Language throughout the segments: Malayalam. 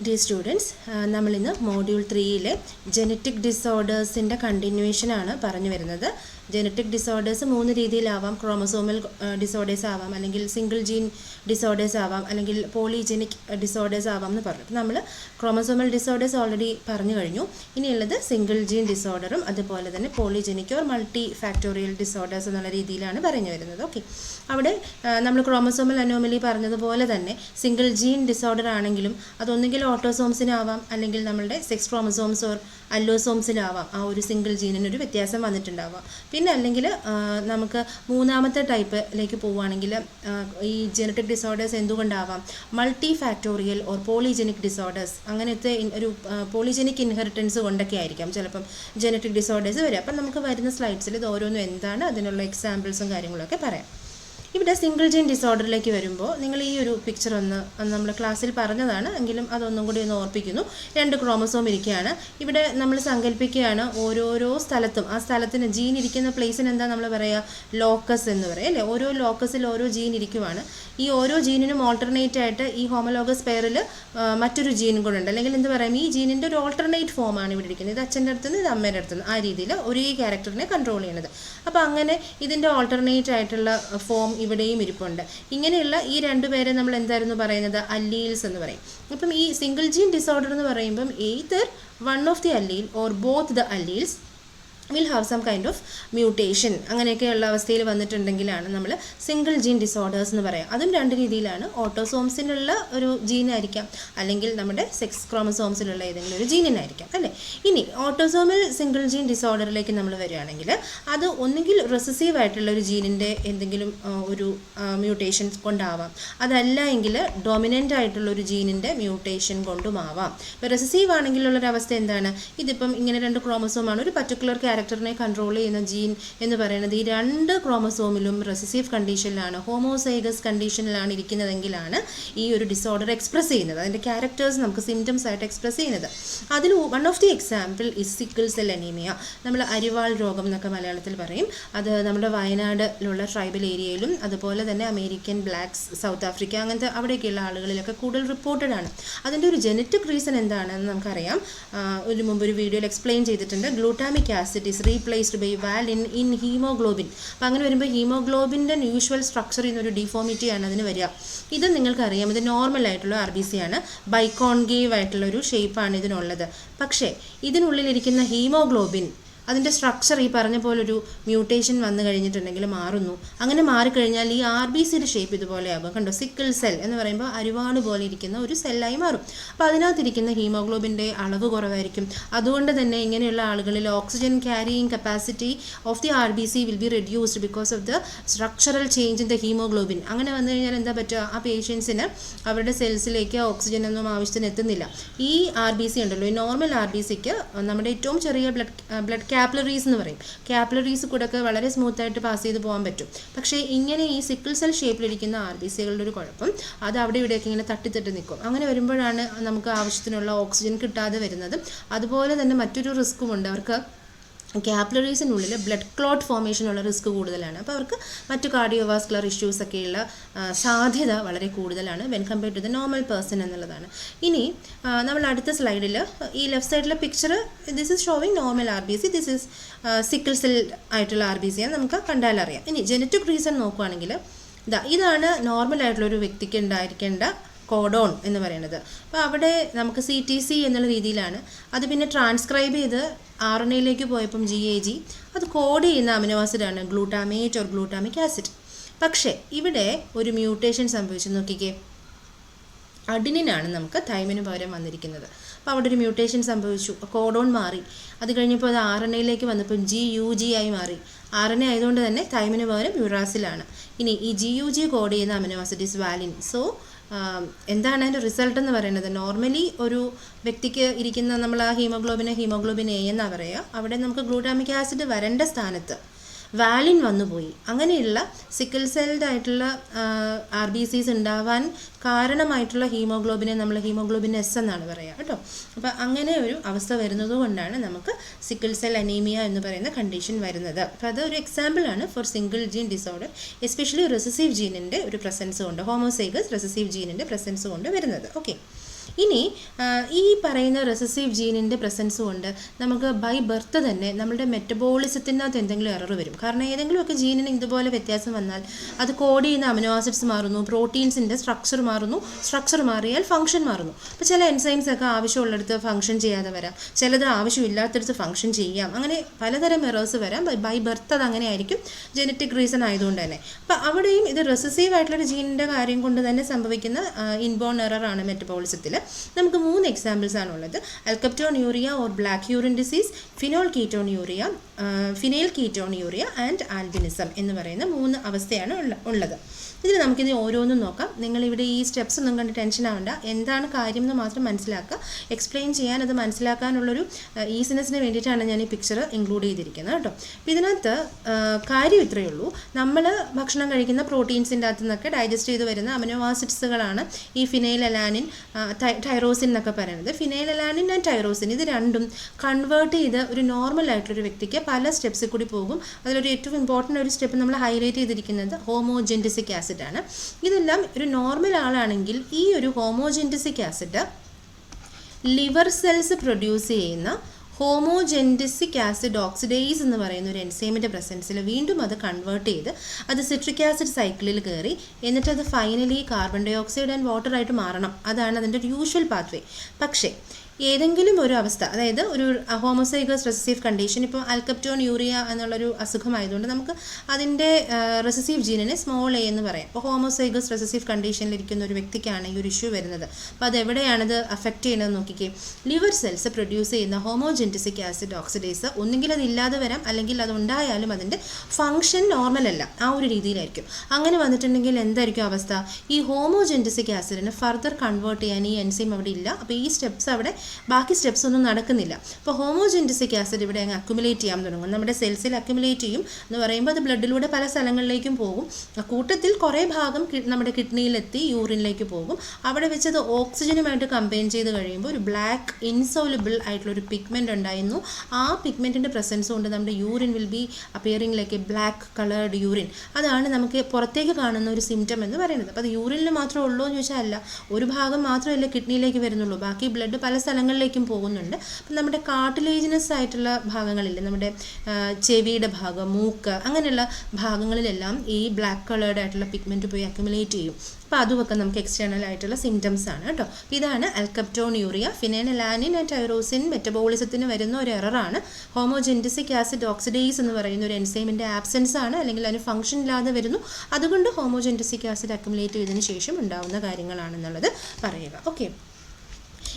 Dear students, നമ്മളിന്ന് മോഡ്യൂൾ 3-ലെ ജനറ്റിക് ഡിസോർഡേഴ്സിൻ്റെ കണ്ടിന്യൂവേഷനാണ് പറഞ്ഞു വരുന്നത്. Genetic disorders 3 രീതിയിലാവാം. ക്രോമസോമൽ ഡിസോർഡേഴ്സ് ആവാം, അല്ലെങ്കിൽ സിംഗിൾ ജീൻ ഡിസോർഡേഴ്സ് ആവാം, അല്ലെങ്കിൽ പോളിജെനിക് ഡിസോർഡേഴ്സ് ആവാം എന്ന് പറഞ്ഞു. അപ്പോൾ നമ്മൾ ക്രോമസോമൽ ഡിസോർഡേഴ്സ് ഓൾറെഡി പറഞ്ഞു കഴിഞ്ഞു. ഇനിയുള്ളത് സിംഗിൾ ജീൻ ഡിസോർഡറും അതുപോലെ തന്നെ പോളിജെനിക് ഓർ മൾട്ടി ഫാക്ടോറിയൽ ഡിസോർഡേഴ്സ് എന്നുള്ള രീതിയിലാണ് പറഞ്ഞു വരുന്നത്. ഓക്കെ, അവിടെ നമ്മൾ ക്രോമസോമൽ അനോമലി പറഞ്ഞതുപോലെ തന്നെ സിംഗിൾ ജീൻ ഡിസോർഡർ ആണെങ്കിലും അതൊന്നുകിൽ ഓട്ടോസോംസിനാവാം, അല്ലെങ്കിൽ നമ്മളുടെ സെക്സ് ക്രോമസോംസ് ഓർ അല്ലോസോംസിലാവാം. ആ ഒരു സിംഗിൾ ജീനിനൊരു വ്യത്യാസം വന്നിട്ടുണ്ടാവാം. പിന്നെ അല്ലെങ്കിൽ നമുക്ക് മൂന്നാമത്തെ ടൈപ്പിലേക്ക് പോവുകയാണെങ്കിൽ ഈ ജനറ്റിക് ഡിസോർഡേഴ്സ് എന്തുകൊണ്ടാവാം? Multi factorial or polygenic disorders, അങ്ങനത്തെ ഒരു പോളിജെനിക് ഇൻഹെറിറ്റൻസ് കൊണ്ടൊക്കെ ആയിരിക്കാം ചിലപ്പം ജനറ്റിക് ഡിസോർഡേഴ്സ് വരിക. അപ്പം നമുക്ക് വരുന്ന സ്ലൈഡ്സിൽ ഇത് ഓരോന്നും എന്താണ്, അതിനുള്ള എക്സാമ്പിൾസും കാര്യങ്ങളൊക്കെ പറയാം. ഇവിടെ സിംഗിൾ ജീൻ ഡിസോർഡറിലേക്ക് വരുമ്പോൾ നിങ്ങൾ ഈ ഒരു പിക്ചർ ഒന്ന് നമ്മൾ ക്ലാസ്സിൽ പറഞ്ഞതാണ്, എങ്കിലും അതൊന്നും കൂടി ഒന്ന് ഓർപ്പിക്കുന്നു. 2 ക്രോമസോം ഇരിക്കുകയാണ്. ഇവിടെ നമ്മൾ സങ്കല്പിക്കുകയാണ് ഓരോരോ സ്ഥലത്തും ആ സ്ഥലത്തിന് ജീൻ ഇരിക്കുന്ന പ്ലേസിന് എന്താ നമ്മൾ പറയുക? ലോക്കസ് എന്ന് പറയും അല്ലേ? ഓരോ ലോക്കസിൽ ഓരോ ജീൻ ഇരിക്കുവാണ്. ഈ ഓരോ ജീനിനും ഓൾട്ടർനേറ്റ് ആയിട്ട് ഈ ഹോമോലോഗസ് പെയറിൽ മറ്റൊരു ജീൻ കൂടെ ഉണ്ട്, അല്ലെങ്കിൽ എന്ത് പറയാം, ഈ ജീനിൻ്റെ ഒരു ഓൾട്ടർനേറ്റ് ഫോമാണ് ഇവിടെ ഇരിക്കുന്നത്. ഇത് അച്ഛൻ്റെ അടുത്തുനിന്ന് ഇത് അമ്മയുടെ അടുത്തുനിന്ന്, ആ രീതിയിൽ ഒരേ ക്യാരക്ടറിനെ കൺട്രോൾ ചെയ്യുന്നത്. അപ്പോൾ അങ്ങനെ ഇതിൻ്റെ ഓൾട്ടർനേറ്റ് ആയിട്ടുള്ള ഫോം ഇവിടെയും ഇരിപ്പുണ്ട്. ഇങ്ങനെയുള്ള ഈ 2 പേരെ നമ്മൾ എന്തായിരുന്നു പറയുന്നത്? അല്ലീൽസ് എന്ന് പറയും. അപ്പം ഈ സിംഗിൾ ജീൻ ഡിസോർഡർ എന്ന് പറയുമ്പം either one of the allele or both the alleles will have some kind of mutation, അങ്ങനെയൊക്കെയുള്ള അവസ്ഥയിൽ വന്നിട്ടുണ്ടെങ്കിലാണ് നമ്മൾ സിംഗിൾ ജീൻ ഡിസോർഡേഴ്സ് എന്ന് പറയാം. അതും 2 രീതിയിലാണ്. ഓട്ടോസോംസിനുള്ള ഒരു ജീനായിരിക്കാം, അല്ലെങ്കിൽ നമ്മുടെ സെക്സ് ക്രോമസോംസിലുള്ള ഏതെങ്കിലും ഒരു ജീനിനായിരിക്കാം അല്ലേ. ഇനി ഓട്ടോസോമൽ സിംഗിൾ ജീൻ ഡിസോർഡറിലേക്ക് നമ്മൾ വരികയാണെങ്കിൽ അത് ഒന്നുകിൽ റെസസീവ് ആയിട്ടുള്ള ഒരു ജീനിൻ്റെ എന്തെങ്കിലും ഒരു മ്യൂട്ടേഷൻ കൊണ്ടാവാം, അതല്ല എങ്കിൽ ഡൊമിനൻ്റ് ആയിട്ടുള്ള ഒരു ജീനിൻ്റെ മ്യൂട്ടേഷൻ കൊണ്ടുമാവാം. ഇപ്പോൾ റെസസീവ് ആണെങ്കിലുള്ളൊരവസ്ഥ എന്താണ്? ഇതിപ്പം ഇങ്ങനെ 2 ക്രോമസോമാണ്, ഒരു പർട്ടിക്കുലർ ക്യാരക്ടറിനെ കൺട്രോൾ ചെയ്യുന്ന ജീൻ എന്ന് പറയുന്നത് ഈ 2 ക്രോമസോമിലും റെസസീവ് കണ്ടീഷനിലാണ്, ഹോമോസൈഗസ് കണ്ടീഷനിലാണ് ഇരിക്കുന്നതെങ്കിലാണ് ഈ ഒരു ഡിസോർഡർ എക്സ്പ്രസ് ചെയ്യുന്നത്. അതിൻ്റെ ക്യാരക്ടേഴ്സ് നമുക്ക് സിംറ്റംസ് ആയിട്ട് എക്സ്പ്രസ് ചെയ്യുന്നത്. അതിൽ one of the example is sickle cell anaemia. നമ്മൾ അരിവാൾ രോഗം എന്നൊക്കെ മലയാളത്തിൽ പറയും. അത് നമ്മുടെ വയനാടിലുള്ള ട്രൈബൽ ഏരിയയിലും അതുപോലെ തന്നെ അമേരിക്കൻ ബ്ലാക്സ്, സൗത്ത് ആഫ്രിക്ക, അങ്ങനത്തെ അവിടെയൊക്കെയുള്ള ആളുകളിലൊക്കെ കൂടുതൽ റിപ്പോർട്ടഡ് ആണ്. അതിൻ്റെ ഒരു ജനറ്റിക് റീസൺ എന്താണെന്ന് നമുക്കറിയാം. മുമ്പ് ഒരു വീഡിയോയിൽ എക്സ്പ്ലെയിൻ ചെയ്തിട്ടുണ്ട്. Glutamic acid is replaced by valine in hemoglobin. അപ്പോൾ അങ്ങനെ വരുമ്പോൾ ഹീമോഗ്ലോബിൻ്റെ യൂഷ്വൽ സ്ട്രക്ചറിൽ നിന്നൊരു ഡിഫോമിറ്റിയാണ് അതിന് വരിക. ഇത് നിങ്ങൾക്കറിയാം, ഇത് നോർമൽ ആയിട്ടുള്ള RBC ആണ്. ബൈക്കോൺഗേവ് ആയിട്ടുള്ളൊരു ഷേപ്പാണ് ഇതിനുള്ളത്. പക്ഷേ ഇതിനുള്ളിലിരിക്കുന്ന ഹീമോഗ്ലോബിൻ, അതിൻ്റെ സ്ട്രക്ചർ ഈ പറഞ്ഞ പോലൊരു മ്യൂട്ടേഷൻ വന്നു കഴിഞ്ഞിട്ടുണ്ടെങ്കിൽ മാറുന്നു. അങ്ങനെ മാറിക്കഴിഞ്ഞാൽ ഈ RBCയുടെ ഷേപ്പ് ഇതുപോലെയാകും. കണ്ടോ, സിക്കിൾ സെൽ എന്ന് പറയുമ്പോൾ അരിവാട് പോലെ ഇരിക്കുന്ന ഒരു സെല്ലായി മാറും. അപ്പോൾ അതിനകത്തിരിക്കുന്ന ഹീമോഗ്ലോബിൻ്റെ അളവ് കുറവായിരിക്കും. അതുകൊണ്ട് തന്നെ ഇങ്ങനെയുള്ള ആളുകളിൽ oxygen carrying capacity of the RBC will be reduced because of the structural change in the haemoglobin. അങ്ങനെ വന്നു കഴിഞ്ഞാൽ എന്താ പറ്റുക? ആ പേഷ്യൻസിന് അവരുടെ സെൽസിലേക്ക് ഓക്സിജൻ ഒന്നും ആവശ്യത്തിന് എത്തുന്നില്ല. ഈ RBC ഉണ്ടല്ലോ, ഈ നോർമൽ RBCക്ക് നമ്മുടെ ഏറ്റവും ചെറിയ ബ്ലഡ് കാപ്പിലറീസ് എന്ന് പറയും. കാപ്പിലറീസ് കൂടെ ഒക്കെ വളരെ സ്മൂത്തായിട്ട് പാസ് ചെയ്ത് പോകാൻ പറ്റും. പക്ഷേ ഇങ്ങനെ ഈ സിക്കിൾ സെൽ ഷേപ്പിലിരിക്കുന്ന RBCകളുടെ ഒരു കുഴപ്പം, അത് അവിടെ ഇവിടെയൊക്കെ ഇങ്ങനെ തട്ടി നിൽക്കും. അങ്ങനെ വരുമ്പോഴാണ് നമുക്ക് ആവശ്യത്തിനുള്ള ഓക്സിജൻ കിട്ടാതെ വരുന്നത്. അതുപോലെ തന്നെ മറ്റൊരു റിസ്ക്കുമുണ്ട്. അവർക്ക് കാപ്പിലറീസിനുള്ളിൽ ബ്ലഡ് ക്ലോട്ട് ഫോർമേഷനുള്ള റിസ്ക് കൂടുതലാണ്. അപ്പോൾ അവർക്ക് മറ്റു കാർഡിയോവാസ്കുലർ ഇഷ്യൂസൊക്കെയുള്ള സാധ്യത വളരെ കൂടുതലാണ് when compare to the normal person എന്നുള്ളതാണ്. ഇനി നമ്മൾ അടുത്ത സ്ലൈഡിൽ ഈ ലെഫ്റ്റ് സൈഡിലെ picture, this is showing normal RBC, this is sickle cell ആയിട്ടുള്ള RBC ആണ്, നമുക്ക് കണ്ടാലറിയാം. ഇനി ജനറ്റിക് റീസൺ നോക്കുകയാണെങ്കിൽ ഇതാണ് നോർമൽ ആയിട്ടുള്ള ഒരു വ്യക്തിക്ക് ഉണ്ടായിരിക്കേണ്ട കോഡോൺ എന്ന് പറയുന്നത്. അപ്പോൾ അവിടെ നമുക്ക് CTC എന്നുള്ള രീതിയിലാണ്. അത് പിന്നെ ട്രാൻസ്ക്രൈബ് ചെയ്ത് RNAയിലേക്ക് പോയപ്പം GAG, അത് കോഡ് ചെയ്യുന്ന അമിനോ ആസിഡാണ് ഗ്ലൂട്ടാമേറ്റ് ഓർ ഗ്ലൂട്ടാമിക് ആസിഡ്. പക്ഷേ ഇവിടെ ഒരു മ്യൂട്ടേഷൻ സംഭവിച്ചു. നോക്കിക്കേ, അഡിനിനാണ് നമുക്ക് തൈമിന് പകരം വന്നിരിക്കുന്നത്. അപ്പോൾ അവിടെ ഒരു മ്യൂട്ടേഷൻ സംഭവിച്ചു, കോഡോൺ മാറി. അത് കഴിഞ്ഞപ്പോൾ അത് RNAയിലേക്ക് വന്നപ്പോൾ GUG ആയി മാറി. RNA ആയതുകൊണ്ട് തന്നെ തൈമിന് പകരം യുറാസിലാണ്. ഇനി ഈ GUG കോഡ് ചെയ്യുന്ന amino acid is valine. So എന്താണ് അതിൻ്റെ റിസൾട്ട് എന്ന് പറയുന്നത്? നോർമലി ഒരു വ്യക്തിക്ക് ഇരിക്കുന്ന നമ്മൾ ആ ഹീമോഗ്ലോബിൻ A എന്നാണ് പറയുക. അവിടെ നമുക്ക് ഗ്ലൂട്ടാമിക് ആസിഡ് വരേണ്ട സ്ഥാനത്ത് വാലിൻ വന്നുപോയി. അങ്ങനെയുള്ള സിക്കിൾ സെൽഡ് ആയിട്ടുള്ള RBCs ഉണ്ടാവാൻ കാരണമായിട്ടുള്ള ഹീമോഗ്ലോബിനെ നമ്മൾ ഹീമോഗ്ലോബിൻ S എന്നാണ് പറയുക കേട്ടോ. അപ്പോൾ അങ്ങനെ ഒരു അവസ്ഥ വരുന്നത് കൊണ്ടാണ് നമുക്ക് സിക്കിൾ സെൽ അനീമിയ എന്ന് പറയുന്ന കണ്ടീഷൻ വരുന്നത്. അപ്പോൾ അതൊരു എക്സാമ്പിളാണ് for single gene disorder, especially recessive ജീനിൻ്റെ ഒരു പ്രസൻസ് കൊണ്ട്, ഹോമോസൈഗസ് റെസസീവ് ജീനിൻ്റെ പ്രസൻസ് കൊണ്ട് വരുന്നത്. ഓക്കെ, ഇനി ഈ പറയുന്ന റെസസീവ് ജീനിൻ്റെ പ്രസൻസ് കൊണ്ട് നമുക്ക് ബൈ ബർത്ത് തന്നെ നമ്മുടെ മെറ്റബോളിസത്തിനകത്ത് എന്തെങ്കിലും എറർ വരും. കാരണം ഏതെങ്കിലുമൊക്കെ ജീനിന് ഇതുപോലെ വ്യത്യാസം വന്നാൽ അത് കോഡ് ചെയ്യുന്ന അമിനോ ആസിഡ്സ് മാറുന്നു, പ്രോട്ടീൻസിൻ്റെ സ്ട്രക്ചർ മാറുന്നു, സ്ട്രക്ചർ മാറിയാൽ ഫംഗ്ഷൻ മാറുന്നു. അപ്പോൾ ചില എൻസൈംസ് ഒക്കെ ആവശ്യമുള്ളിടത്ത് ഫംഗ്ഷൻ ചെയ്യാതെ വരാം, ചിലത് ആവശ്യമില്ലാത്തടത്ത് ഫംഗ്ഷൻ ചെയ്യാം, അങ്ങനെ പലതരം എറേഴ്സ് വരാം. ബൈ ബർത്ത് അത് അങ്ങനെ ആയിരിക്കും, ജനറ്റിക് റീസൺ ആയതുകൊണ്ട് തന്നെ. അപ്പോൾ അവിടെയും ഇത് റെസസീവ് ആയിട്ടുള്ളൊരു ജീനിൻ്റെ കാര്യം കൊണ്ട് തന്നെ സംഭവിക്കുന്ന ഇൻബോൺ എററാണ് മെറ്റബോളിസത്തിൽ. നമുക്ക് 3 എക്സാമ്പിൾസ് ആണുള്ളത്. Alkaptonuria or black urine disease, phenylketonuria and albinism എന്ന് പറയുന്ന 3 അവസ്ഥയാണ് ഉള്ളത്. ഇതിൽ നമുക്കിത് ഓരോന്നും നോക്കാം. നിങ്ങളിവിടെ ഈ സ്റ്റെപ്സ് ഒന്നും കണ്ട് ടെൻഷൻ ആവണ്ട, എന്താണ് കാര്യം എന്ന് മാത്രം മനസ്സിലാക്കുക. എക്സ്പ്ലെയിൻ ചെയ്യാൻ അത് മനസ്സിലാക്കാനുള്ളൊരു ഈസിനെസ്സിന് വേണ്ടിയിട്ടാണ് ഞാൻ ഈ പിക്ചർ ഇൻക്ലൂഡ് ചെയ്തിരിക്കുന്നത് കേട്ടോ. അപ്പോൾ ഇതിനകത്ത് കാര്യം ഇത്രയേ ഉള്ളൂ. നമ്മൾ ഭക്ഷണം കഴിക്കുന്ന പ്രോട്ടീൻസിൻ്റെ അകത്തു നിന്നൊക്കെ ഡൈജസ്റ്റ് ചെയ്ത് വരുന്ന അമിനോ ആസിഡ്സുകളാണ് ഈ ഫിനൈലലാനിൻ, ടൈറോസിൻ എന്നൊക്കെ പറയുന്നത്. ഫിനൈലലാനിൻ ആൻഡ് ടൈറോസിൻ ഇത് രണ്ടും കൺവേർട്ട് ചെയ്ത് ഒരു നോർമൽ ആയിട്ടുള്ളൊരു വ്യക്തിക്ക് പല സ്റ്റെപ്സിൽ കൂടി പോകും. അതിലൊരു ഏറ്റവും ഇമ്പോർട്ടൻ്റ് ഒരു സ്റ്റെപ്പ് നമ്മൾ ഹൈലൈറ്റ് ചെയ്തിരിക്കുന്നത് ഹോമോജെൻറ്റിസിക് ആസിഡ് ആണ്. ഇതെല്ലാം ഒരു നോർമൽ ആളാണെങ്കിൽ ഈ ഒരു ഹോമോജെൻറ്റിസിക് ആസിഡ് ലിവർ സെൽസ് പ്രൊഡ്യൂസ് ചെയ്യുന്ന ഹോമോജെൻറ്റിസിക് ആസിഡ് ഓക്സിഡേസ് എന്ന് പറയുന്ന ഒരു എൻസൈമിൻ്റെ പ്രസൻസിൽ വീണ്ടും അത് കൺവേർട്ട് ചെയ്ത് അത് സിട്രിക് ആസിഡ് സൈക്കിളിൽ കയറി എന്നിട്ട് അത് finally carbon dioxide and water ആയിട്ട് മാറണം. അതാണ് അതിൻ്റെ ഒരു യൂഷ്വൽ പാത്വേ. പക്ഷേ ഏതെങ്കിലും ഒരു അവസ്ഥ, അതായത് ഒരു ഹോമോസൈഗസ് റെസസീവ് കണ്ടീഷൻ, ഇപ്പോൾ അൽക്കപ്റ്റോന്യൂറിയ എന്നുള്ളൊരു അസുഖമായതുകൊണ്ട് നമുക്ക് അതിൻ്റെ റെസസീവ് ജീനിനെ സ്മോൾ എ എന്ന് പറയാം. അപ്പോൾ ഹോമോസൈഗസ് റെസസീവ് കണ്ടീഷനിലിരിക്കുന്ന ഒരു വ്യക്തിക്കാണ് ഈ ഒരു ഇഷ്യൂ വരുന്നത്. അപ്പോൾ അതെവിടെയാണത് അഫക്റ്റ് ചെയ്യുന്നത് നോക്കിക്കേ. ലിവർ സെൽസ് പ്രൊഡ്യൂസ് ചെയ്യുന്ന ഹോമോജെൻറ്റിസിക് ആസിഡ് ഓക്സിഡേസ് ഒന്നുകിൽ അത് ഇല്ലാതെ വരാം, അല്ലെങ്കിൽ അതുണ്ടായാലും അതിൻ്റെ ഫംഗ്ഷൻ നോർമൽ അല്ല, ആ ഒരു രീതിയിലായിരിക്കും. അങ്ങനെ വന്നിട്ടുണ്ടെങ്കിൽ എന്തായിരിക്കും അവസ്ഥ? ഈ ഹോമോജെൻറ്റിസിക് ആസിഡിനെ ഫർദർ കൺവേർട്ട് ചെയ്യാൻ ഈ എൻസൈം അവിടെ ഇല്ല. അപ്പോൾ ഈ സ്റ്റെപ്സ് അവിടെ ബാക്കി സ്റ്റെപ്സ് ഒന്നും നടക്കുന്നില്ല. അപ്പോൾ ഹോമോജെൻറ്റിസിക് ആസിഡ് ഇവിടെ അങ്ങ് അക്യുമുലേറ്റ് ചെയ്യാൻ തുടങ്ങും. നമ്മുടെ സെൽസിൽ അക്യുമുലേറ്റ് ചെയ്യും എന്ന് പറയുമ്പോൾ അത് ബ്ലഡിലൂടെ പല സ്ഥലങ്ങളിലേക്കും പോകും. കൂട്ടത്തിൽ കുറേ ഭാഗം നമ്മുടെ കിഡ്നിയിലെത്തി യൂറിനിലേക്ക് പോകും. അവിടെ വെച്ച് അത് ഓക്സിജനുമായിട്ട് കമ്പൈൻ ചെയ്ത് കഴിയുമ്പോൾ ഒരു ബ്ലാക്ക് ഇൻസോലബിൾ ആയിട്ടുള്ളൊരു പിഗ്മെൻ്റ് ഉണ്ടായിരുന്നു. ആ പിഗ്മെൻറ്റിൻ്റെ പ്രസൻസ് കൊണ്ട് നമ്മുടെ urine will be appearing like A black coloured urine. അതാണ് നമുക്ക് പുറത്തേക്ക് കാണുന്ന ഒരു സിംറ്റം എന്ന് പറയുന്നത്. അപ്പോൾ അത് യൂറിനിൽ മാത്രമേ ഉള്ളൂ എന്ന് ചോദിച്ചാൽ അല്ല, ഒരു ഭാഗം മാത്രമല്ല കിഡ്നിയിലേക്ക് വരുന്നുള്ളൂ, ബാക്കി ബ്ലഡ് പല സ്ഥലങ്ങളിലേക്കും പോകുന്നുണ്ട്. അപ്പം നമ്മുടെ കാർട്ടിലേജിനസ് ആയിട്ടുള്ള ഭാഗങ്ങളില്ലേ, നമ്മുടെ ചെവിയുടെ ഭാഗം, മൂക്ക്, അങ്ങനെയുള്ള ഭാഗങ്ങളിലെല്ലാം ഈ ബ്ലാക്ക് കളേർഡ് ആയിട്ടുള്ള പിഗ്മെൻറ്റ് പോയി അക്യുമുലേറ്റ് ചെയ്യും. അപ്പോൾ അതുമൊക്കെ നമുക്ക് എക്സ്റ്റേണൽ ആയിട്ടുള്ള സിംറ്റംസ് ആണ് കേട്ടോ. ഇതാണ് അൽക്കപ്റ്റോന്യൂറിയ. ഫിനൈലലാനിൻ ആൻഡ് ടൈറോസിൻ മെറ്റബോളിസത്തിന് വരുന്ന ഒരു എററാണ്. ഹോമോജെൻറ്റിസിക് ആസിഡ് ഓക്സിഡേസ് എന്ന് പറയുന്ന ഒരു എൻസൈമിൻ്റെ ആബ്സെൻസ് ആണ്, അല്ലെങ്കിൽ അതിന് ഫംഗ്ഷൻ ഇല്ലാതെ വരുന്നു. അതുകൊണ്ട് ഹോമോജെൻറ്റിസിക് ആസിഡ് അക്യുമുലേറ്റ് ചെയ്തതിന് ശേഷം ഉണ്ടാകുന്ന കാര്യങ്ങളാണെന്നുള്ളത് പറയുക. ഓക്കെ,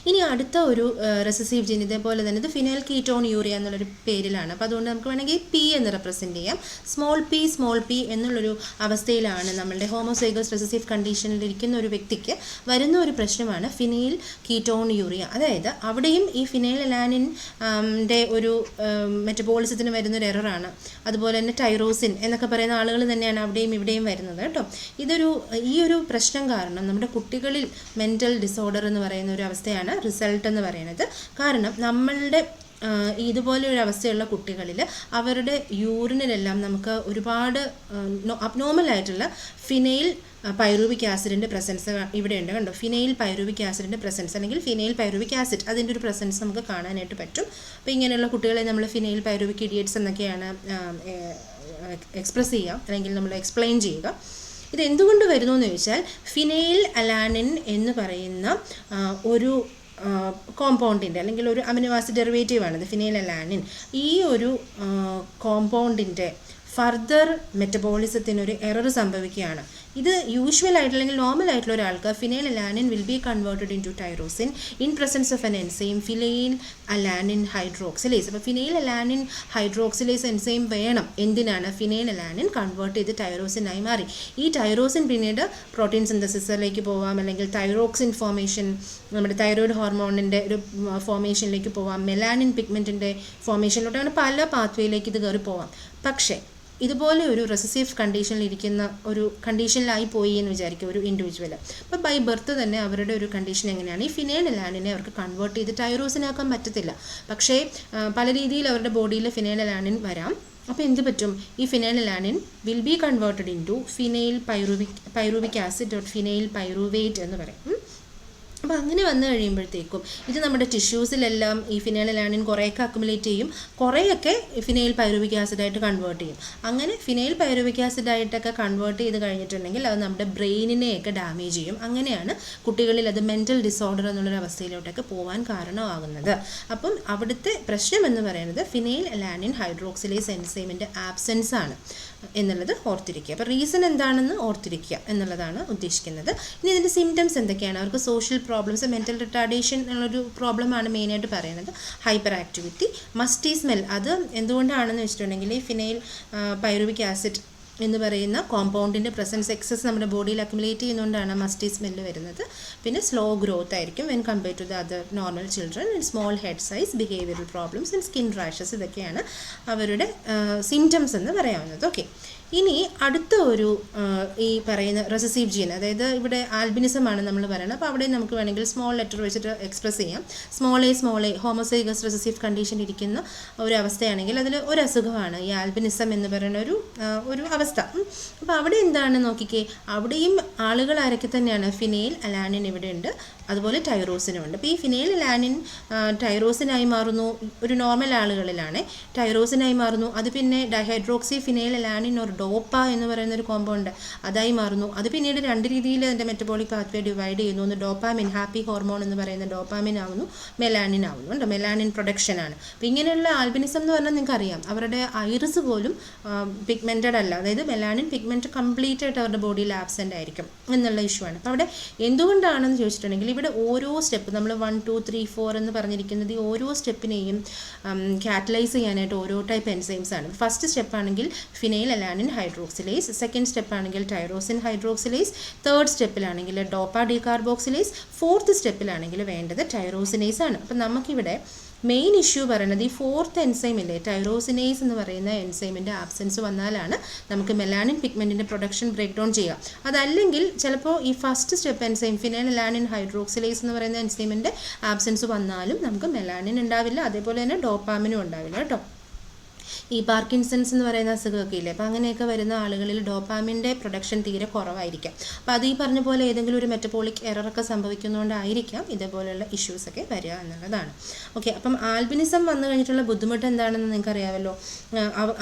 ഇനി അടുത്ത ഒരു റെസസീവ് ജീൻ ഇതേപോലെ തന്നെ ഇത് ഫിനൈൽ കീറ്റോൺയൂറിയ എന്നുള്ളൊരു പേരിലാണ്. അപ്പോൾ അതുകൊണ്ട് നമുക്ക് വേണമെങ്കിൽ പി എന്ന് റെപ്രസെൻറ്റ് ചെയ്യാം. സ്മോൾ പി എന്നുള്ളൊരു അവസ്ഥയിലാണ് നമ്മളുടെ ഹോമോസൈഗസ് റെസസീവ് കണ്ടീഷനിലിരിക്കുന്ന ഒരു വ്യക്തിക്ക് വരുന്ന ഒരു പ്രശ്നമാണ് ഫിനൈൽ കീറ്റോൺയൂറിയ. അതായത് അവിടെയും ഈ ഫിനൈലലാനിൻ്റെ ഒരു മെറ്റബോളിസത്തിന് വരുന്നൊരു എററാണ്. അതുപോലെ തന്നെ ടൈറോസിൻ എന്നൊക്കെ പറയുന്ന ആളുകൾ തന്നെയാണ് അവിടെയും ഇവിടെയും വരുന്നത് കേട്ടോ. ഈ ഒരു പ്രശ്നം കാരണം നമ്മുടെ കുട്ടികളിൽ മെൻ്റൽ ഡിസോർഡർ എന്ന് പറയുന്ന ഒരു അവസ്ഥയാണ് റിസൾട്ട് എന്ന് പറയുന്നത്. കാരണം നമ്മളുടെ ഇതുപോലെ ഒരു അവസ്ഥയുള്ള കുട്ടികളിൽ അവരുടെ യൂറിനിലെല്ലാം നമുക്ക് ഒരുപാട് അബ്നോർമൽ ഫിനൈൽ പൈറുവിക് ആസിഡിൻ്റെ പ്രസൻസ് ഇവിടെ ഉണ്ട് കണ്ടോ. ഫിനൈൽ പൈറുവിക് ആസിഡിൻ്റെ പ്രസൻസ് അല്ലെങ്കിൽ ഫിനൈൽ പൈറുവിക് ആസിഡ് അതിൻ്റെ ഒരു പ്രസൻസ് നമുക്ക് കാണാനായിട്ട് പറ്റും. അപ്പോൾ ഇങ്ങനെയുള്ള കുട്ടികളെ നമ്മൾ ഫിനൈൽ പൈറുവിക് ഇഡിയറ്റ്സ് എന്നൊക്കെയാണ് എക്സ്പ്രസ് ചെയ്യുക, അല്ലെങ്കിൽ നമ്മൾ എക്സ്പ്ലെയിൻ ചെയ്യുക. ഇത് എന്തുകൊണ്ട് വരുന്നു എന്ന് ചോദിച്ചാൽ ഫിനൈൽ അലാനിൻ എന്ന് പറയുന്ന ഒരു കോമ്പൗണ്ടിൻ്റെ അല്ലെങ്കിൽ ഒരു അമിനോ ആസിഡ് ഡെറിവേറ്റീവാണിത് ഫിനൈൽ അലാനിൻ. ഈ ഒരു കോമ്പൗണ്ടിൻ്റെ ഫർദർ മെറ്റബോളിസത്തിനൊരു എറർ സംഭവിക്കുകയാണ്. ഇത് യൂഷ്വൽ ആയിട്ട് അല്ലെങ്കിൽ നോർമൽ ആയിട്ടുള്ള ഒരാൾക്ക് phenylalanine will be converted into tyrosine in presence of an enzyme phenylalanine hydroxylase. അപ്പോൾ ഫിനൈൽ അലാനിൻ ഹൈഡ്രോക്സിലേസ് എൻസൈം വേണം. എന്തിനാണ്? ഫിനൈൽ അലാനിൻ കൺവേർട്ട് ചെയ്ത് ടൈറോസിനായി മാറി. ഈ ടൈറോസിൻ പിന്നീട് പ്രോട്ടീൻ സിന്തസിസിലേക്ക് പോവാം, അല്ലെങ്കിൽ തൈറോക്സിൻ ഫോർമേഷൻ, നമ്മുടെ തൈറോയ്ഡ് ഹോർമോണിൻ്റെ ഒരു ഫോർമേഷനിലേക്ക് പോവാം, മെലാനിൻ പിഗ്മെൻറ്റിൻ്റെ ഫോർമേഷനിലോട്ട്, അങ്ങനെ പല പാത്വേയിലേക്ക് ഇത് കയറി പോവാം. പക്ഷേ ഇതുപോലെ ഒരു റെസസീവ് കണ്ടീഷനിലിരിക്കുന്ന ഒരു കണ്ടീഷനിലായി പോയി എന്ന് വിചാരിക്കും ഒരു ഇൻഡിവിജ്വൽ. അപ്പോൾ ബൈ ബർത്ത് തന്നെ അവരുടെ ഒരു കണ്ടീഷൻ എങ്ങനെയാണ്? ഈ ഫിനൈലലാനിനെ അവർക്ക് കൺവേർട്ട് ചെയ്ത് ടൈറോസിനാക്കാൻ പറ്റത്തില്ല. പക്ഷേ പല രീതിയിൽ അവരുടെ ബോഡിയിൽ ഫിനൈലലാനിൻ വരാം. അപ്പോൾ എന്ത് പറ്റും? ഈ phenylalanine will be converted into phenylpyruvic acid or phenylpyruvate എന്ന് പറയും. അപ്പോൾ അങ്ങനെ വന്നു കഴിയുമ്പോഴത്തേക്കും ഇത് നമ്മുടെ ടിഷ്യൂസിലെല്ലാം ഈ ഫിനൈലലാനിൻ കുറേയൊക്കെ അക്യുമുലേറ്റ് ചെയ്യും, കുറേയൊക്കെ ഫിനൈൽ പൈറുവിക് ആസിഡായിട്ട് കൺവേർട്ട് ചെയ്യും. അങ്ങനെ ഫിനൈൽ പൈറുവിക് ആസിഡായിട്ടൊക്കെ കൺവേർട്ട് ചെയ്ത് കഴിഞ്ഞിട്ടുണ്ടെങ്കിൽ അത് നമ്മുടെ ബ്രെയിനിനെയൊക്കെ ഡാമേജ് ചെയ്യും. അങ്ങനെയാണ് കുട്ടികളിൽ അത് മെൻ്റൽ ഡിസോർഡർ എന്നുള്ളൊരു അവസ്ഥയിലോട്ടൊക്കെ പോകാൻ കാരണമാകുന്നത്. അപ്പം അവിടുത്തെ പ്രശ്നം എന്ന് പറയുന്നത് ഫിനൈൽ അലാനിൻ ഹൈഡ്രോക്സിലേസ് എൻസൈമിൻ്റെ ആബ്സെൻസ് ആണ് എന്നുള്ളത് ഓർത്തിരിക്കുക. അപ്പോൾ റീസൺ എന്താണെന്ന് ഓർത്തിരിക്കുക എന്നുള്ളതാണ് ഉദ്ദേശിക്കുന്നത്. ഇനി ഇതിൻ്റെ സിംറ്റംസ് എന്തൊക്കെയാണ്? അവർക്ക് സോഷ്യൽ പ്രോബ്ലംസ്, മെൻ്റൽ റിട്ടാർഡേഷൻ എന്നുള്ളൊരു പ്രോബ്ലമാണ് മെയിനായിട്ട് പറയുന്നത്. Hyperactivity, musty smell. അത് എന്തുകൊണ്ടാണെന്ന് വെച്ചിട്ടുണ്ടെങ്കിൽ ഈ ഫിനൈൽ പൈറുവിക് ആസിഡ് എന്ന് പറയുന്ന കോമ്പൗണ്ടിൻ്റെ പ്രസൻസ് എക്സസ് നമ്മുടെ ബോഡിയിൽ അക്യുമുലേറ്റ് ചെയ്യുന്നതുകൊണ്ടാണ് മസ്റ്റി സ്മെല്ല് വരുന്നത്. പിന്നെ സ്ലോ ഗ്രോത്ത് ആയിരിക്കും when compare to the other normal children, and small head size, behavioural problems and skin rashes. ഇതൊക്കെയാണ് അവരുടെ സിംറ്റംസ് എന്ന് പറയാവുന്നത്. ഓക്കെ, ഇനി അടുത്ത ഒരു ഈ പറയുന്ന റെസസീവ് ജീൻ, അതായത് ഇവിടെ ആൽബിനിസമാണ് നമ്മൾ പറയുന്നത്. അപ്പോൾ അവിടെ നമുക്ക് വേണമെങ്കിൽ സ്മോൾ ലെറ്റർ വെച്ചിട്ട് എക്സ്പ്രസ് ചെയ്യാം. Small A homozygous recessive condition ഇരിക്കുന്ന ഒരു അവസ്ഥയാണെങ്കിൽ അതിൽ ഒരു അസുഖമാണ് ഈ ആൽബിനിസം എന്ന് പറയുന്ന ഒരു അവസ്ഥ. അപ്പോൾ അവിടെ എന്താണ് നോക്കിക്കേ, അവിടെയും ആളുകൾ ആരൊക്കെ തന്നെയാണ്? ഫിനൈൽ അലാനിൻ ഇവിടെ ഉണ്ട്, അതുപോലെ ടൈറോസിനും ഉണ്ട്. അപ്പോൾ ഈ ഫിനൈൽ അലാനിൻ ടൈറോസിനായി മാറുന്നു ഒരു നോർമൽ ആളുകളിലാണ്, ടൈറോസിനായി മാറുന്നു. അത് പിന്നെ ഡൈഹൈഡ്രോക്സി ഫിനൈൽ അലാനിൻ ഒരു ഡോപ്പ എന്ന് പറയുന്ന ഒരു കോമ്പൗണ്ട് അതായി മാറുന്നു. അത് പിന്നീട് രണ്ട് രീതിയിൽ അതിൻ്റെ മെറ്റബോളിക് പാത്വേ ഡിവൈഡ് ചെയ്യുന്നു. ഒന്ന് ഡോപ്പാമിൻ, ഹാപ്പി ഹോർമോൺ എന്ന് പറയുന്ന ഡോപ്പാമിൻ ആവുന്നു, മെലാനിൻ ആവുന്നു. ഉണ്ട്, മെലാനിൻ പ്രൊഡക്ഷനാണ്. അപ്പോൾ ഇങ്ങനെയുള്ള ആൽബിനിസം എന്ന് പറഞ്ഞാൽ നിങ്ങൾക്ക് അറിയാം, അവരുടെ ഐറിസ് പോലും പിഗ്മെൻറ്റഡ് അല്ല, അതായത് മെലാനിൻ പിഗ്മെൻറ്റ് കംപ്ലീറ്റ് ആയിട്ട് അവരുടെ ബോഡിയിൽ ആബ്സെൻ്റ് ആയിരിക്കും എന്നുള്ള ഇഷ്യൂ ആണ്. അപ്പോൾ അവിടെ എന്തുകൊണ്ടാണെന്ന് ചോദിച്ചിട്ടുണ്ടെങ്കിൽ ഇവിടെ ഓരോ സ്റ്റെപ്പ് നമ്മൾ 1, 2, 3, 4 എന്ന് പറഞ്ഞിരിക്കുന്നത് ഈ ഓരോ സ്റ്റെപ്പിനെയും കാറ്റലൈസ് ചെയ്യാനായിട്ട് ഓരോ ടൈപ്പ് എൻസൈംസ് ആണ്. ഫസ്റ്റ് സ്റ്റെപ്പ് ആണെങ്കിൽ phenyl alanine hydroxylase, second step ആണെങ്കിൽ ടൈറോസിൻ ഹൈഡ്രോക്സിലേസ്, തേർഡ് സ്റ്റെപ്പിലാണെങ്കിൽ ഡോപ്പ ഡീകാർബോക്സിലേസ്, ഫോർത്ത് സ്റ്റെപ്പിലാണെങ്കിൽ വേണ്ടത് ടൈറോസിനേസ് ആണ്. അപ്പം നമുക്കിവിടെ മെയിൻ ഇഷ്യൂ പറയുന്നത് ഈ ഫോർത്ത് എൻസൈം ഇല്ലേ, ടൈറോസിനേസ് എന്ന് പറയുന്ന എൻസൈമിൻ്റെ ആബ്സെൻസ് വന്നാലാണ് നമുക്ക് മെലാനിൻ പിഗ്മെൻറ്റിൻ്റെ പ്രൊഡക്ഷൻ ബ്രേക്ക് ഡൗൺ ചെയ്യുക. അതല്ലെങ്കിൽ ചിലപ്പോൾ ഈ first step enzyme phenylalanine hydroxylase എന്ന് പറയുന്ന എൻസൈമിൻ്റെ ആബ്സെൻസ് വന്നാലും നമുക്ക് മെലാനിൻ ഉണ്ടാവില്ല, അതേപോലെ തന്നെ ഡോപ്പാമിനും ഉണ്ടാവില്ല കേട്ടോ. ഈ പാർക്കിൻസൺസ് എന്ന് പറയുന്ന അസുഖമൊക്കെ ഇല്ലേ, അപ്പോൾ അങ്ങനെയൊക്കെ വരുന്ന ആളുകളിൽ ഡോപ്പാമിൻ്റെ പ്രൊഡക്ഷൻ തീരെ കുറവായിരിക്കാം. അപ്പോൾ അത് ഈ പറഞ്ഞ പോലെ ഏതെങ്കിലും ഒരു മെറ്റബോളിക് എററൊക്കെ സംഭവിക്കുന്നതുകൊണ്ടായിരിക്കാം ഇതേപോലെയുള്ള ഇഷ്യൂസൊക്കെ വരിക എന്നുള്ളതാണ്. ഓക്കെ, അപ്പം ആൽബിനിസം വന്നു കഴിഞ്ഞിട്ടുള്ള ബുദ്ധിമുട്ട് എന്താണെന്ന് നിങ്ങൾക്ക് അറിയാമല്ലോ.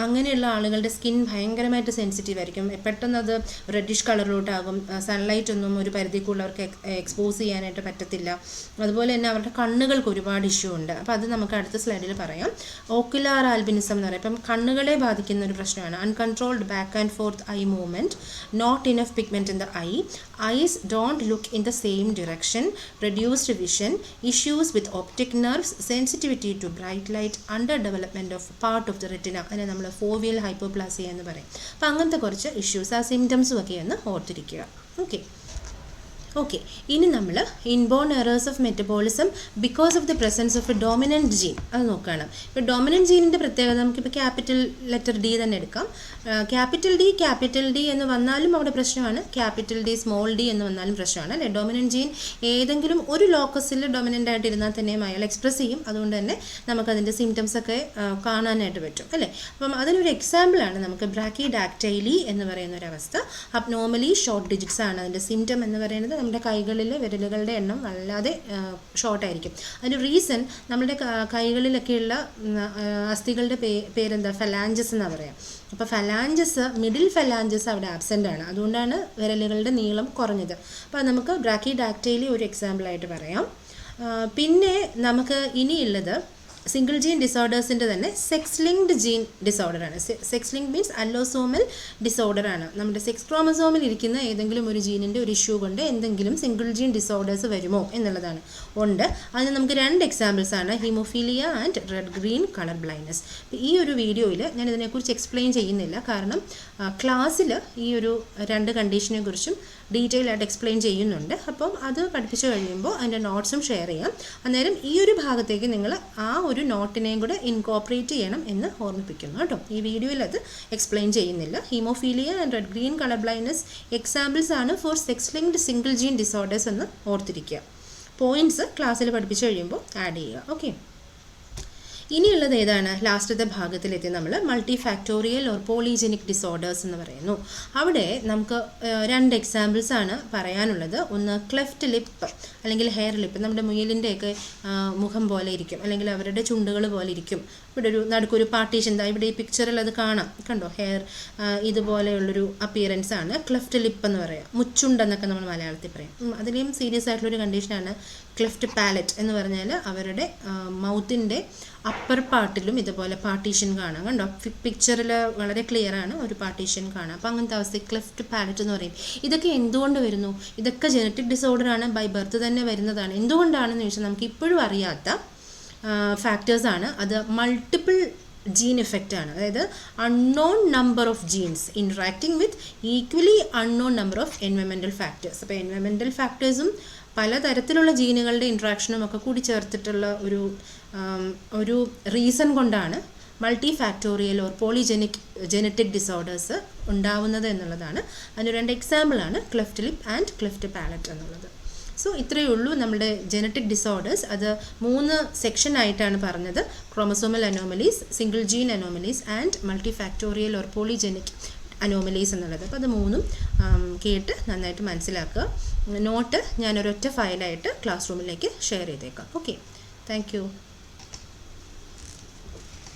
അങ്ങനെയുള്ള ആളുകളുടെ സ്കിൻ ഭയങ്കരമായിട്ട് സെൻസിറ്റീവ് ആയിരിക്കും, പെട്ടെന്ന് അത് റെഡിഷ് കളറിലോട്ടാകും, സൺലൈറ്റ് ഒന്നും ഒരു പരിധിക്കുള്ളവർക്ക് എക്സ്പോസ് ചെയ്യാനായിട്ട് പറ്റത്തില്ല. അതുപോലെ തന്നെ അവരുടെ കണ്ണുകൾക്ക് ഒരുപാട് ഇഷ്യൂ ഉണ്ട്. അപ്പോൾ അത് നമുക്ക് അടുത്ത സ്ലൈഡിൽ പറയാം. ഓക്കുലാർ ആൽബിനിസം എന്ന് പറയും, ഇപ്പം കണ്ണുകളെ ബാധിക്കുന്ന ഒരു പ്രശ്നമാണ്. Uncontrolled back and forth eye movement, not enough pigment in the eyes don't look in the same direction, reduced vision, issues with optic nerves, sensitivity to bright light, under development of part of the retina, അതിനെ നമ്മൾ ഫോവിയൽ ഹൈപ്പോപ്ലാസിയ എന്ന് പറയും. അപ്പോൾ അങ്ങനത്തെ കുറച്ച് ഇഷ്യൂസ്, ആ സിംറ്റംസും ഒക്കെ ഒന്ന് ഓർത്തിരിക്കുക. ഓക്കെ, ഇനി നമ്മൾ inborn errors of metabolism because of the presence of a dominant gene അത് നോക്കുകയാണ്. ഇപ്പോൾ ഡോമിനൻറ്റ് ജീനിൻ്റെ പ്രത്യേകത നമുക്കിപ്പോൾ ക്യാപിറ്റൽ ലെറ്റർ ഡി തന്നെ എടുക്കാം. ക്യാപിറ്റൽ ഡി എന്ന് വന്നാലും അവിടെ പ്രശ്നമാണ്, ക്യാപിറ്റൽ ഡി സ്മോൾ ഡി എന്ന് വന്നാലും പ്രശ്നമാണ് അല്ലേ. ഡോമിനൻറ്റ് ജീൻ ഏതെങ്കിലും ഒരു ലോക്കസിൽ ഡൊമിനൻ്റ് ആയിട്ട് ഇരുന്നാൽ തന്നെയും അയാൾ എക്സ്പ്രസ് ചെയ്യും. അതുകൊണ്ട് തന്നെ നമുക്കതിൻ്റെ സിംറ്റംസ് ഒക്കെ കാണാനായിട്ട് പറ്റും അല്ലേ. അപ്പം അതിനൊരു എക്സാമ്പിളാണ് നമുക്ക് ബ്രാക്കിഡാക്ടൈലി എന്ന് പറയുന്ന ഒരു അവസ്ഥ. അബ്നോർമലി ഷോർട്ട് ഡിജിറ്റ്സ് ആണ് അതിൻ്റെ സിംറ്റം എന്ന് പറയുന്നത്. നമ്മുടെ കൈകളിൽ വിരലുകളുടെ എണ്ണം വല്ലാതെ ഷോർട്ടായിരിക്കും. അതിന് റീസൺ നമ്മുടെ കൈകളിലൊക്കെയുള്ള അസ്ഥികളുടെ പേരെന്താ, ഫലാഞ്ചസ് എന്നാണ് പറയാം. അപ്പോൾ ഫലാഞ്ചസ്, മിഡിൽ ഫലാഞ്ചസ് അവിടെ ആബ്സെൻ്റ് ആണ്, അതുകൊണ്ടാണ് വിരലുകളുടെ നീളം കുറഞ്ഞത്. അപ്പോൾ നമുക്ക് ബ്രാക്കിഡാക്ടൈലി ഒരു എക്സാമ്പിളായിട്ട് പറയാം. പിന്നെ നമുക്ക് ഇനിയുള്ളത് സിംഗിൾ ജീൻ ഡിസോർഡേഴ്സിൻ്റെ തന്നെ സെക്സ് ലിങ്ക്ഡ് ജീൻ ഡിസോർഡറാണ്. സെക്സ് ലിങ്ക് മീൻസ് അല്ലോസോമൽ ഡിസോർഡറാണ്. നമ്മുടെ സെക്സ് ക്രോമസോമിൽ ഇരിക്കുന്ന ഏതെങ്കിലും ഒരു ജീനിൻ്റെ ഒരു ഇഷ്യൂ കൊണ്ട് എന്തെങ്കിലും സിംഗിൾ ജീൻ ഡിസോർഡേഴ്സ് വരുമോ എന്നുള്ളതാണ്. ഉണ്ട്. അതിന് നമുക്ക് 2 എക്സാമ്പിൾസ് ആണ്, haemophilia and red green colour blindness. ഈ ഒരു വീഡിയോയിൽ ഞാൻ ഇതിനെക്കുറിച്ച് എക്സ്പ്ലെയിൻ ചെയ്യുന്നില്ല, കാരണം ക്ലാസ്സിൽ ഈ ഒരു 2 കണ്ടീഷനെ കുറിച്ചും ഡീറ്റെയിൽ ആയിട്ട് എക്സ്പ്ലെയിൻ ചെയ്യുന്നുണ്ട്. അപ്പം അത് പഠിപ്പിച്ചു കഴിയുമ്പോൾ അതിൻ്റെ നോട്ട്സും ഷെയർ ചെയ്യാം. അന്നേരം ഈ ഒരു ഭാഗത്തേക്ക് നിങ്ങൾ ആ ഒരു നോട്ടിനെയും കൂടെ ഇൻകോപ്പറേറ്റ് ചെയ്യണം എന്ന് ഓർമ്മിപ്പിക്കുന്നു കേട്ടോ. ഈ വീഡിയോയിൽ അത് എക്സ്പ്ലെയിൻ ചെയ്യുന്നില്ല. Haemophilia and red green colour blindness examples ആണ് for sex linked single gene disorders എന്ന് ഓർത്തിരിക്കുക. പോയിൻറ്റ്സ് ക്ലാസ്സിൽ പഠിപ്പിച്ചു കഴിയുമ്പോൾ ആഡ് ചെയ്യുക. ഓക്കെ, ഇനിയുള്ളത് ഏതാണ്? ലാസ്റ്റത്തെ ഭാഗത്തിലെത്തി നമ്മൾ multi factorial or polygenic disorders എന്ന് പറയുന്നു. അവിടെ നമുക്ക് 2 എക്സാമ്പിൾസ് ആണ് പറയാനുള്ളത്. ഒന്ന് ക്ലെഫ്റ്റ് ലിപ്പ് അല്ലെങ്കിൽ ഹെയർ ലിപ്പ്. നമ്മുടെ മുയലിൻ്റെയൊക്കെ മുഖം പോലെ ഇരിക്കും, അല്ലെങ്കിൽ അവരുടെ ചുണ്ടുകൾ പോലെ ഇരിക്കും. ഇവിടെ ഒരു നടുക്കൊരു പാർട്ടീഷൻ, ഇവിടെ ഈ പിക്ചറിൽ അത് കാണാം, കണ്ടോ? ഹെയർ ഇതുപോലെയുള്ളൊരു അപ്പിയറൻസ് ആണ് ക്ലെഫ്റ്റ് ലിപ്പ് എന്ന് പറയാം. മുച്ചുണ്ടെന്നൊക്കെ നമ്മൾ മലയാളത്തിൽ പറയും. അതിലെയും സീരിയസ് ആയിട്ടുള്ളൊരു കണ്ടീഷനാണ് ക്ലെഫ്റ്റ് പാലറ്റ് എന്ന് പറഞ്ഞാൽ അവരുടെ മൗത്തിൻ്റെ അപ്പർ പാർട്ടിലും ഇതുപോലെ പാർട്ടീഷൻ കാണാം, കണ്ടോ? പിക്ചറിൽ വളരെ ക്ലിയർ ആണ്, ഒരു പാർട്ടീഷൻ കാണാം. അപ്പോൾ അങ്ങനത്തെ അവസ്ഥ ക്ലെഫ്റ്റ് പാലറ്റ് എന്ന് പറയും. ഇതൊക്കെ എന്തുകൊണ്ട് വരുന്നു? ഇതൊക്കെ ജനറ്റിക് ഡിസോർഡറാണ്, ബൈ ബർത്ത് തന്നെ വരുന്നതാണ്. എന്തുകൊണ്ടാണെന്ന് ചോദിച്ചാൽ നമുക്ക് ഇപ്പോഴും അറിയാത്ത ഫാക്ടേഴ്സാണ്. അത് മൾട്ടിപ്പിൾ ജീൻ ഇഫക്റ്റ് ആണ്. അതായത് unknown number of genes interacting with equally unknown number of environmental factors. അപ്പോൾ എൻവയറമെൻ്റൽ ഫാക്ടേഴ്സും പലതരത്തിലുള്ള ജീനുകളുടെ ഇൻട്രാക്ഷനും ഒക്കെ കൂടി ചേർത്തിട്ടുള്ള ഒരു റീസൺ കൊണ്ടാണ് multi factorial or polygenic genetic disorders ഉണ്ടാവുന്നത് എന്നുള്ളതാണ്. അതിന് 2 എക്സാമ്പിളാണ് cleft lip and cleft palate എന്നുള്ളത്. സോ ഇത്രയേ ഉള്ളൂ നമ്മുടെ ജനറ്റിക് ഡിസോർഡേഴ്സ്. അത് 3 സെക്ഷനായിട്ടാണ് പറഞ്ഞത്: chromosomal anomalies, single gene anomalies and multi factorial or polygenic anomalies എന്നുള്ളത്. അപ്പോൾ അത് 3ഉം കേട്ട് നന്നായിട്ട് മനസ്സിലാക്കുക. നോട്ട് ഞാനൊരൊറ്റ ഫയലായിട്ട് ക്ലാസ് റൂമിലേക്ക് ഷെയർ ചെയ്തേക്കാം. Okay, thank you.